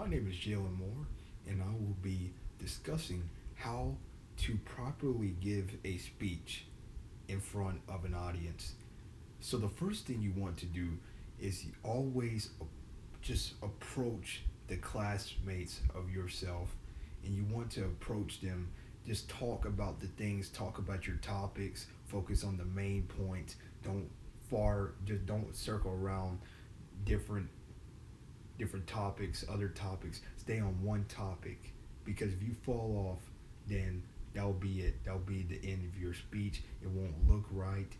My name is Jalen Moore, and I will be discussing how to properly give a speech in front of an audience. So, the first thing you want to do is always just approach the classmates of yourself, and you want to approach them. Just talk about the things, talk about your topics, focus on the main points. Just don't circle around different different topics, other topics. Stay on one topic because if you fall off, then that'll be it. That'll be the end of your speech. It won't look right.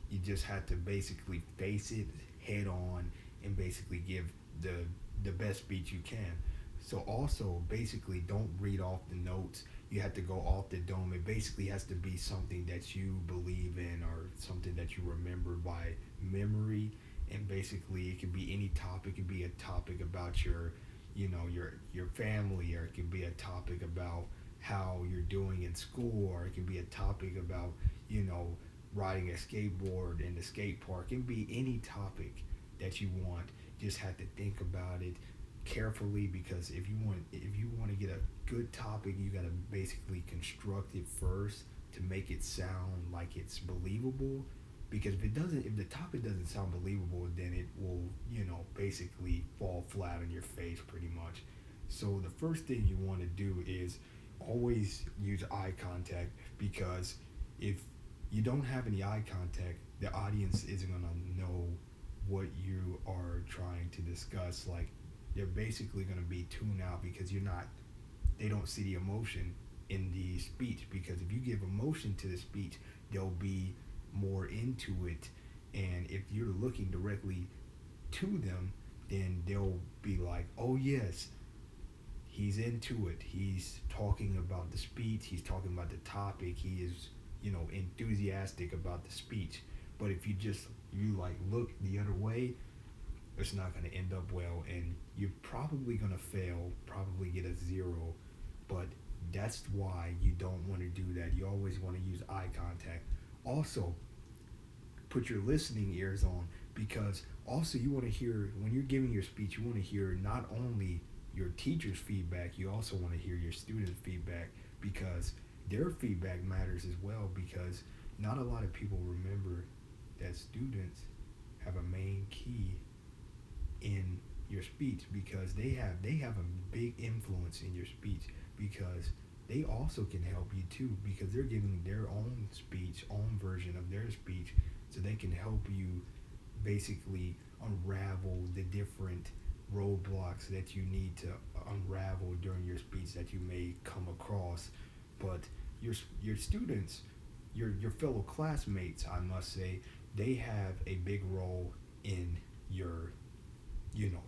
You just have to basically face it head on and basically give the the best speech you can. So also basically don't read off the notes. You have to go off the dome. It basically has to be something that you believe in or something that you remember by memory. And basically it could be any topic. It could be a topic about your family, or it could be a topic about how you're doing in school, or it could be a topic about you know riding a skateboard in the skate park. It can be any topic that you want. Just have to think about it carefully, because if you want to get a good topic, you got to basically construct it first to make it sound like it's believable. Because if the topic doesn't sound believable, then it will basically fall flat on your face pretty much. So the first thing you want to do is always use eye contact, because if you don't have any eye contact, the audience isn't going to know what you are trying to discuss. Like, they're basically going to be tuned out because they don't see the emotion in the speech. Because if you give emotion to the speech, they'll be more into it. And if you're looking directly to them, then they'll be like, oh yes, he's into it. He's talking about the speech. He's talking about the topic. He is, enthusiastic about the speech. But if you like look the other way, it's not going to end up well, and you're probably going to fail, probably get a zero. But that's why you don't want to do that. You always want to use eye contact. Also, put your listening ears on, because also you want to hear when you're giving your speech, you want to hear not only your teacher's feedback, you also want to hear your student feedback, because their feedback matters as well. Because not a lot of people remember that students have a main key in your speech, because they have a big influence in your speech, because they also can help you too, because they're giving their own speech, own version of their speech, so they can help you basically unravel the different roadblocks that you need to unravel during your speech that you may come across. But your students, your fellow classmates, I must say, they have a big role in your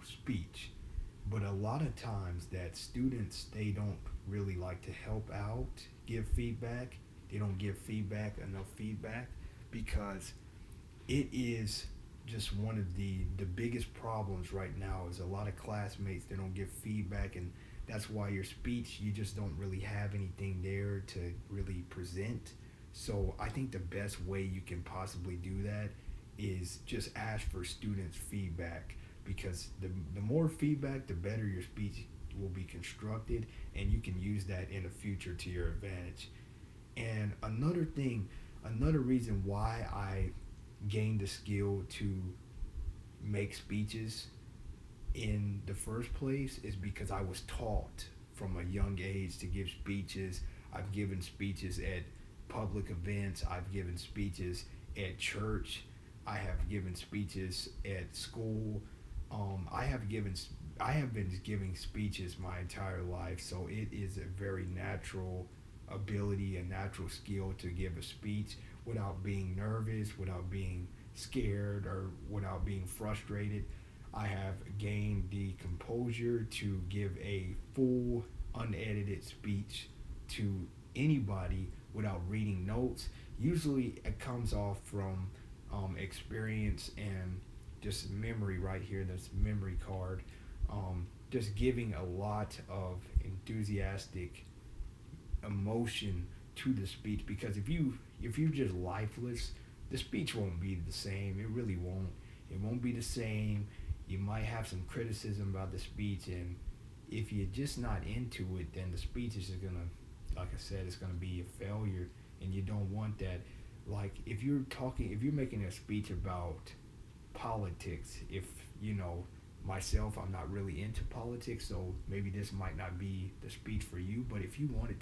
speech. But a lot of times that students, they don't really like to help out, give feedback. They don't give feedback, enough feedback, because it is just one of the biggest problems right now. Is a lot of classmates, they don't give feedback, and that's why your speech, you just don't really have anything there to really present. So I think the best way you can possibly do that is just ask for students feedback, because the more feedback, the better your speech will be constructed, and you can use that in the future to your advantage. And another reason why I gained the skill to make speeches in the first place is because I was taught from a young age to give speeches. I've given speeches at public events, I've given speeches at church, I have given speeches at school. I have been giving speeches my entire life, so it is a very natural ability, a natural skill to give a speech without being nervous, without being scared, or without being frustrated. I have gained the composure to give a full, unedited speech to anybody without reading notes. Usually, it comes off from experience and just memory right here. This memory card. Just giving a lot of enthusiastic emotion to the speech, because if you're just lifeless, the speech won't be the same. It really won't. It won't be the same. You might have some criticism about the speech, and if you're just not into it, then the speech is just gonna, like I said, it's gonna be a failure, and you don't want that. Like if you're making a speech about politics, if you know myself, I'm not really into politics, so maybe this might not be the speech for you. But if you wanted